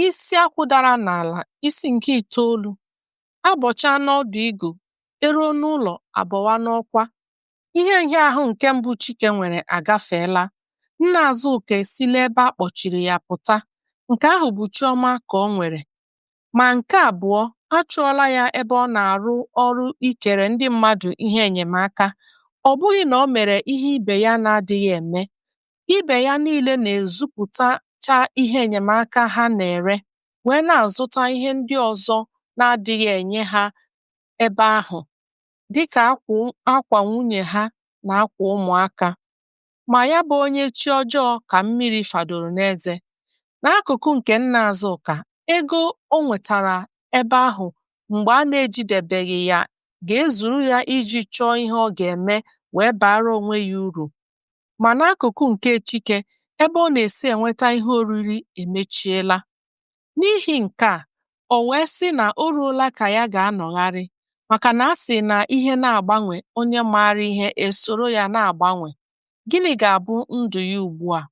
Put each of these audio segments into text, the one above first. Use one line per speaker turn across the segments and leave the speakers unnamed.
isi akwụ dara n'ala, isi nke itoolu, abọcha n'ọdụ igu, eruo n'ụlọ abọwa n'ọkwa. Ihe nhịahụ nke mbụ Chike nwere agafeela. Nna Azụka esila ebe a kpọchiri ya pụta. Nke ahụ bụ chiọma ka ọ nwere. Ma nke abụọ, a chụọla ya ebe ọ na-arụ ọrụ ikere ndị mmadụ ihe enyemaka. Ọ bụghị na o mere ihe ibe ya na-adịghị eme. Ibe ya niile na-ezupụtacha ihe enyemaka ha na-ere, wee na-azụta ihe ndị ọzọ na-adịghị enye ha ebe ahụ, dịka akwa nwunye ha na akwa ụmụaka. Ma ya bụ onye chi ọjọọ ka mmiri fadoro n'eze. N'akụkụ nke nna Azụka, ego o nwetara ebe ahụ mgbe a na-ejidebeghị ya ga-ezuru ya iji chọọ ihe ọ ga-eme wee baara onwe ya uru. Ma n'akụkụ nke Chike, ebe ọ na-esi enweta ihe oriri emechiela. N'ihi nke a, o wee sị na o ruola ka ya ga-anọgharị, maka na a sị na ihe na-agbanwe, onye maara ihe esoro ya na-agbanwe. Gịnị ga-abụ ndụ ya ugbu a?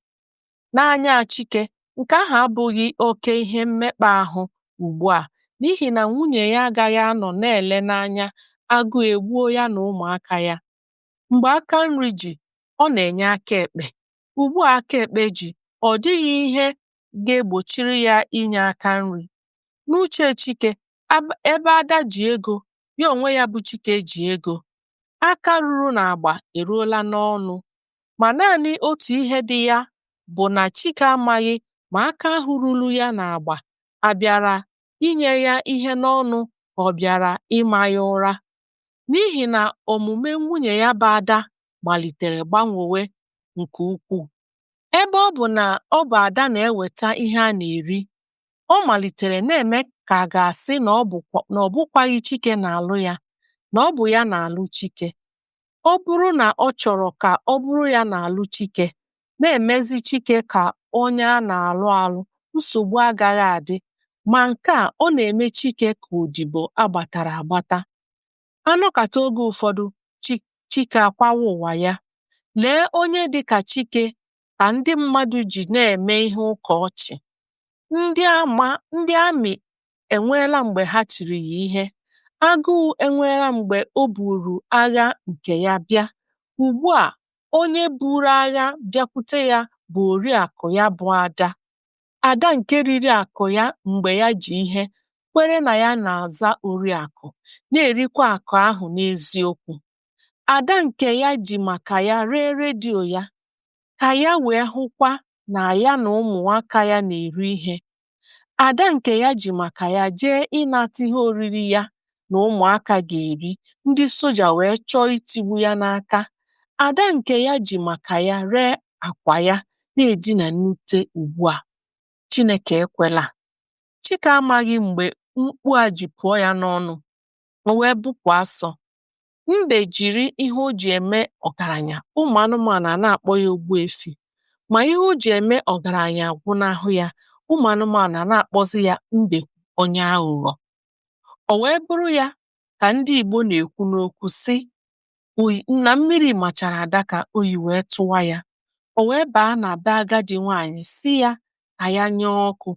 N'anya Chike, nke ahụ abụghị oke ihe mmekpa ahụ ugbu a, n'ihi na nwunye ya agaghị anọ na-ele n'anya agụụ egbuo ya na ụmụaka ya. Mgbe aka nri ji, ọ na-enye aka ekpe. Ugbu a aka ekpe ji, ọ dịghị ihe ga-egbochiri ya inye aka nri. N'uche Chike, ebe Ada ji ego, ya onwe ya bụ Chike ji ego. Aka ruru n'agba eruola n'ọnụ. Ma naanị otu ihe dị ya bụ na Chike amaghị ma aka ahụ ruru ya n'agba abịara inye ya ihe n'ọnụ ka ọ bịara ịma ya ụra. N'ihi na omume nwunye ya bụ Ada malitere gbanwewe nke ukwuu. Ebe ọ bụ na ọ bụ Ada na-eweta ihe a na-eri, ọ malitere na-eme ka a ga-asị na ọ bụkwaghị Chike na-alụ ya, na ọ bụ ya na-alụ Chike. Ọ bụrụ na ọ chọrọ ka ọ bụrụ ya na-alụ Chike, na-emezi Chike ka onye a na-alụ alụ, nsogbu agaghị adị. Ma nke a, ọ na-eme Chike ka odibo agbatara agbata. Anọkata oge ụfọdụ, Chike akwawa ụwa ya. Lee onye dịka Chike ka ndị mmadụ ji na-eme ihe ụka ọchị. Ndị amị enweela mgbe ha tiri ya ihe. Agụụ enweela mgbe o buru agha nke ya bịa. Ugbu a, onye buru agha bịakwute ya bụ oriakụ ya bụ Ada. Ada nke riri akụ ya mgbe ya ji ihe, kwere na ya na-aza oriakụ, na-erikwa akụ ahụ n'eziokwu. Ada nke ya ji maka ya ree redio ya, ka ya wee hụkwa na ya na ụmụaka ya na-eri ihe. Ada nke ya ji maka ya jee ịnata ihe oriri ya na ụmụaka ga-eri, ndị soja wee chọọ itigbu ya n'aka. Ada nke ya ji maka ya ree akwa ya na-edina n'ute ugbu a. Chineke ekwela. Chike amaghị mgbe mkpu a ji pụọ ya n'ọnụ, o wee bụpụ asọ. Mbe jiri ihe o ji eme ọgaranya, ụmụ anụmanụ a na-akpọ ya Ogbuefi. Ma ihe o ji eme ọgaranya gwụnahụ ya, ụmụ anụmanụ a na-akpọzi ya mbe onye aghụghọ. O wee bụrụ ya ka ndị Igbo na-ekwu n'okwu sị, na mmiri machara Ada ka oyi wee tụwa ya. O wee baa na be agadi nwaanyị sị ya ka ya nyụọ ọkụ.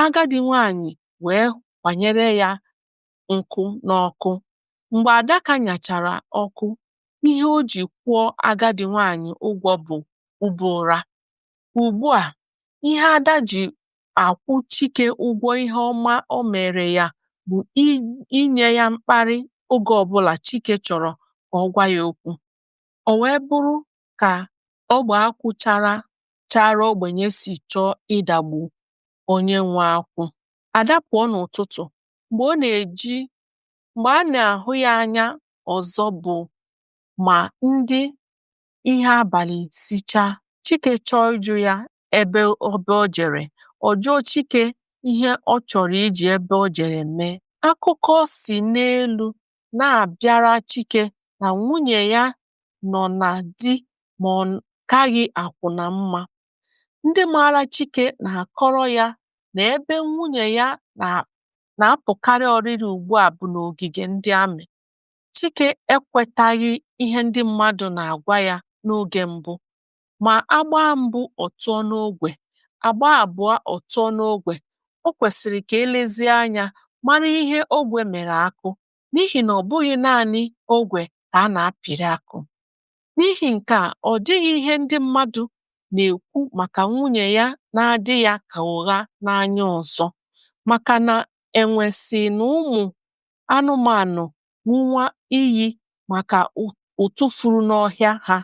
Agadi nwaanyị wee kwanyere ya nkụ n'ọkụ. Mgbe Ada kanyachara ọkụ, ihe o ji kwụọ agadi nwaanyị ụgwọ bụ ụba ụra. Ugbu a, ihe Ada ji akwụ Chike ụgwọ ihe ọma o mere ya bụ inye ya mkparị oge ọbụla Chike chọrọ ka ọ gwa ya okwu. O wee bụrụ ka ogbe akwụ chara ogbenye si chọọ ịdagbu onye nwe akwụ. Ada pụọ n'ụtụtụ, mgbe a na-ahụ ya anya ọzọ bụ ma ndị ihe abalị sichaa. Chike chọọ ịjụ ya ebe o jere, ọ jụọ Chike ihe ọ chọrọ iji ebe o jere mee. Akụkọ si n'elu na-abịara Chike na nwunye ya nọ na di ma ọ kaghị akwụna mma. Ndị maara Chike na-akọrọ ya na ebe nwunye ya na-apụkarị ọrịrị ugbu a bụ n'ogige ndị amị. Chike ekwetaghị ihe ndị mmadụ na-agwa ya n'oge mbụ. Ma agba mbụ ọtụọ n'ogwe, agba abụọ ọtụọ n'ogwe, o kwesịrị ka elezie anya mara ihe ogwe mere akụ, n'ihi na ọ bụghị naanị ogwe ka a na-apịrị akụ. N'ihi nke a, ọ dịghị ihe ndị mmadụ na-ekwu maka nwunye ya na-adị ya ka ụgha n'anya ọzọ, maka na enwe sị na ụmụ anụmanụ ṅụwa iyi maka ụtụ furu n'ọhịa ha,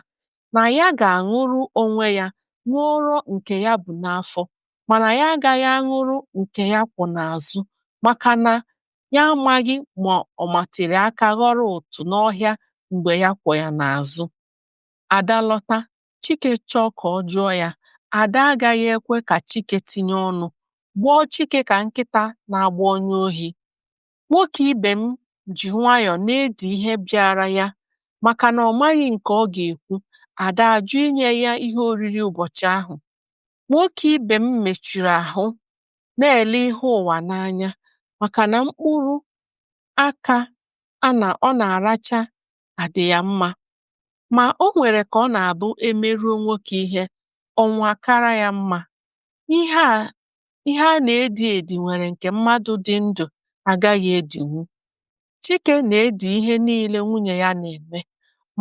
na ya ga-aṅụrụ onwe ya ṅụọrọ nke ya bụ n'afọ, mana ya agaghị aṅụrụ nke ya kwụ n'azụ, maka na ya amaghị ma ọ matịrị aka ghọrọ ụtụ n'ọhịa mgbe ya kwọ ya n'azụ. Ada lọta, Chike chọọ ka ọ jụọ ya, Ada agaghị ekwe ka Chike tinye ọnụ, gbọọ Chike ka nkịta na-agba onye ohi. Nwoke ibe m ji nwayọọ na-edi ihe bịara ya, maka na ọ maghị nke ọ ga-ekwu. Ada ajụ inye ya ihe oriri ụbọchị ahụ. Nwoke ibe m mechiri ahụ na-ele ihe ụwa n'anya, maka na mkpụrụ aka ọ na-aracha adị ya mma. Ma o nwere ka ọ na-abụ emerụọ nwoke ihe, ọnwụ akara ya mma. Ihe a na-edi edi nwere nke mmadụ dị ndụ agaghị edinwu. Chike na-edi ihe niile nwunye ya na-eme,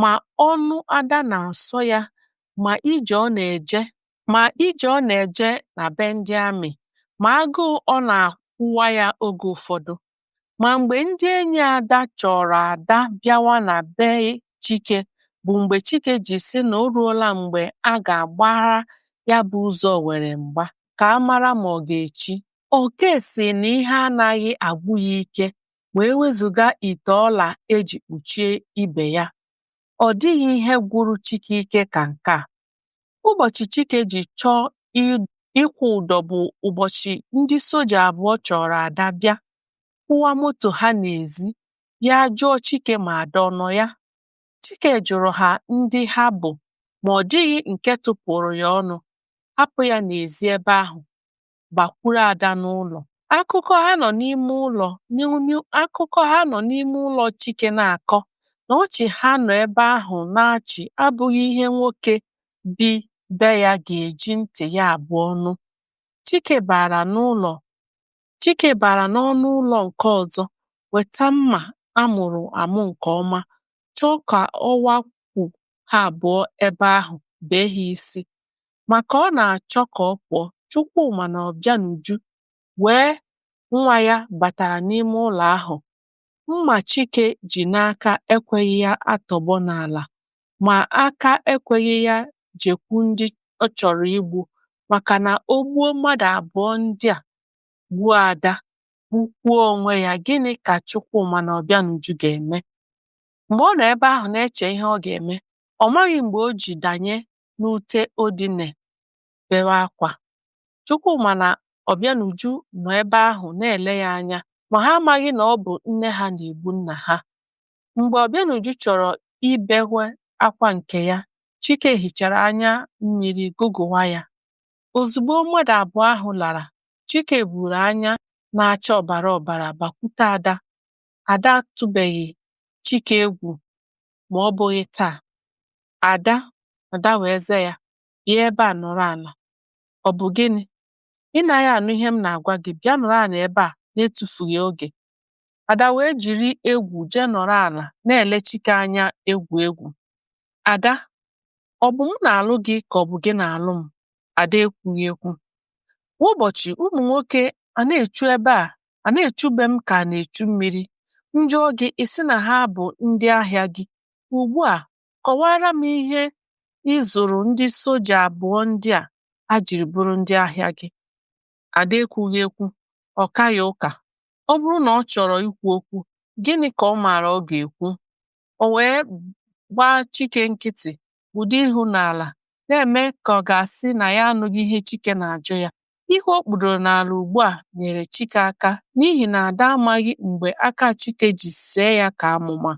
ma ọnụ Ada na-asọ ya ma ije ọ na-eje na be ndị amị, ma agụụ ọ na-akwụwa ya oge ụfọdụ. Ma mgbe ndị enyi Ada chọrọ Ada bịawa na be Chike bụ mgbe Chike ji sị na o ruola mgbe a ga-agbara ya bụ ụzọ were mgba ka a mara ma ọ ga-echi. Okesi na ihe anaghị agwụ ya ike wee wezụga ite ọla eji kpuchie ibe ya. Ọ dịghị ihe gwụrụ Chike ike ka nke a. Ụbọchị Chike ji chọọ ịkwụ ụdọ bụ ụbọchị ndị soja abụọ chọrọ Ada bịa kwụwa moto ha n'ezi, ya jụọ Chike ma Ada ọ nọ ya. Chike jụrụ ha ndị ha bụ, ma ọ dịghị nke tụpụrụ ya ọnụ, hapụ ya n'ezi ebe ahụ, bakwuru Ada n'ụlọ. Akụkọ ha nọ n'ime ụlọ Chike na-akọ na ọchị ha nọ ebe ahụ na-achị abụghị ihe nwoke bi be ya ga-eji ntị ya abụọ nụ. Chike bara n'ọnụ ụlọ nke ọzọ, weta mma amụrụ amụ nke ọma, chọọ ka ọ wakwu ha abụọ ebe ahụ, bee ha isi. Maka ọ na-achọ ka ọ pụọ, Chukwuma na Ọbịanuju wee nwa ya batara n'ime ụlọ ahụ. Mma Chike ji n'aka ekweghị ya atọgbọ n'ala, ma aka ekweghị ya jekwu ndị ọ chọrọ igbu, maka na o gbuo mmadụ abụọ ndị a, gbuo Ada, gbukwuo onwe ya, gịnị ka Chukwuma na Ọbịanuju ga-eme? Mgbe ọ nọ ebe ahụ na-eche ihe ọ ga-eme, ọ maghị mgbe o ji danye n'ute odine bewe akwa. Chukwuma na Ọbịanuju nọ ebe ahụ na-ele ya anya, ma ha amaghị na ọ bụ nne ha na-egbu nna ha. Mgbe Ọbịanuju chọrọ ibewe akwa nke ya, Chike hichara anya mmiri gụgụwa ya. Ozugbo mmadụ abụọ ahụ lara, Chike buru anya na-acha ọbara ọbara bakwute Ada. Ada atụbeghị Chike egwu ma ọ bụghị taa. Ada wee zaa ya, bịa ebe a nọrọ ala. Ọ bụ gịnị? Ị naghị anụ ihe m na-agwa gị? Bịa nọrọ ala ebe a na-etufughị oge. Ada wee jiri egwu jee nọrọ ala na-ele Chike anya egwu. Ada, ọ bụ m na-alụ gị ka ọ bụ gị na-alụ m? Ada ekwughị ekwu. Ụbọchị ụmụ nwoke a na-echu ebe a na-echu be m ka a na-echu mmiri. Njụọ gị, ị sị na ha bụ ndị ahịa gị. Ugbu a, kọwara m ihe ị zụrụ ndị soja abụọ ndị a jiri bụrụ ndị ahịa gị. Ada ekwughị ekwu. Ọ kaghị ụka. Ọ bụrụ na ọ chọrọ ikwu okwu, gịnị ka ọ maara ọ ga-ekwu? O wee gbaa Chike nkịtị, ụdị ihu n'ala, na-eme ka ọ ga-asị na ya anụghị ihe Chike na-ajụ ya. Ihe o kpudoro n'ala ugbu a nyere Chike aka, n'ihi na Ada amaghị mgbe aka Chike ji see ya ka amụma,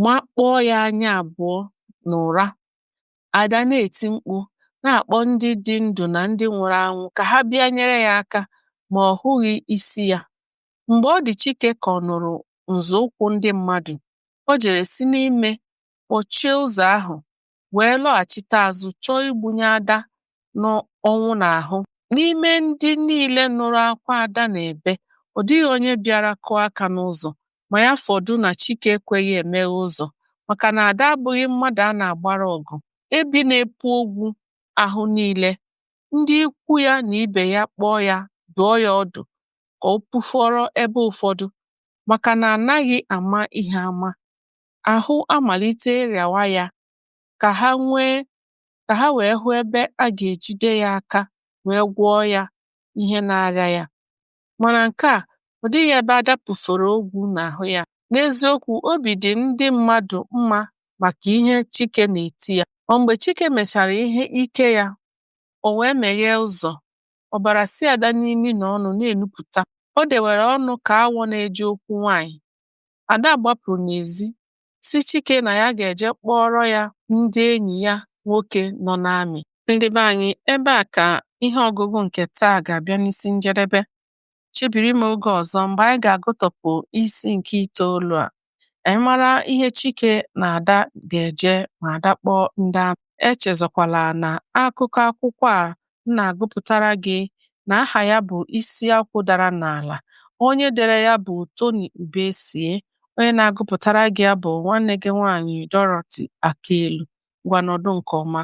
makpọọ ya anya abụọ n'ụra. Ada na-eti mkpu, na-akpọ ndị dị ndụ na ndị nwụrụ anwụ ka ha bịa nyere ya aka, ma ọ hụghị isi ya. Mgbe ọ dị Chike ka ọ nụrụ nzọụkwụ ndị mmadụ, o jere si n'ime kpọchie ụzọ ahụ, wee lọghachite azụ chọọ igbunye Ada n'ọnwụ n'ahụ. N'ime ndị niile nụrụ akwa Ada na-ebe, ọ dịghị onye bịara kụọ aka n'ụzọ, ma ya fọdụ na Chike ekweghị emeghe ụzọ, maka na Ada abụghị mmadụ a na-agbara ọgụ. Ebi na-epu ogwu ahụ niile, ndị ikwu ya na ibe ya kpọọ ya dụọ ya ọdụ ka o pụfọrọ ebe ụfọdụ, maka na anaghị ama ihe ama. Ahụ amalite ịrịawa ya ka ha wee hụ ebe a ga-ejide ya aka wee gwọọ ya ihe na-arịa ya. Mana nke a, ọ dịghị ebe Ada pụfere ogwu n'ahụ ya. N'eziokwu, obi dị ndị mmadụ mma maka ihe Chike na-eti ya. Ma mgbe Chike mechara ihe ike ya, o wee meghee ụzọ, ọbara si Ada n'imi na ọnụ na-enupụta. O dewere ọnụ ka awọ na-eji okwu nwanyị. Ada gbapụrụ n'ezi si Chike na ya ga-eje kpọrọ ya ndị enyi ya nwoke nọ n'amị. Ndị be anyị, ebe a ka ihe ọgụgụ nke taa ga-abịa n'isi njedebe. Chebiri m oge ọzọ mgbe anyị ga-agụtọpụ isi nke 9 a. Anyị mara ihe Chike na Ada ga-eje ma Ada kpọọ ndị amị. Echezokwala na akụkọ akwụkwọ a na-agụpụtara gị na aha ya bụ Isiakwụ Dara n'Ala. Onye dere ya bụ Tony Ubesie. Onye na-agụpụtara gị ya bụ nwanne gị nwaanyị Dorothy Akelu. Ngwa nọdụ nke ọma.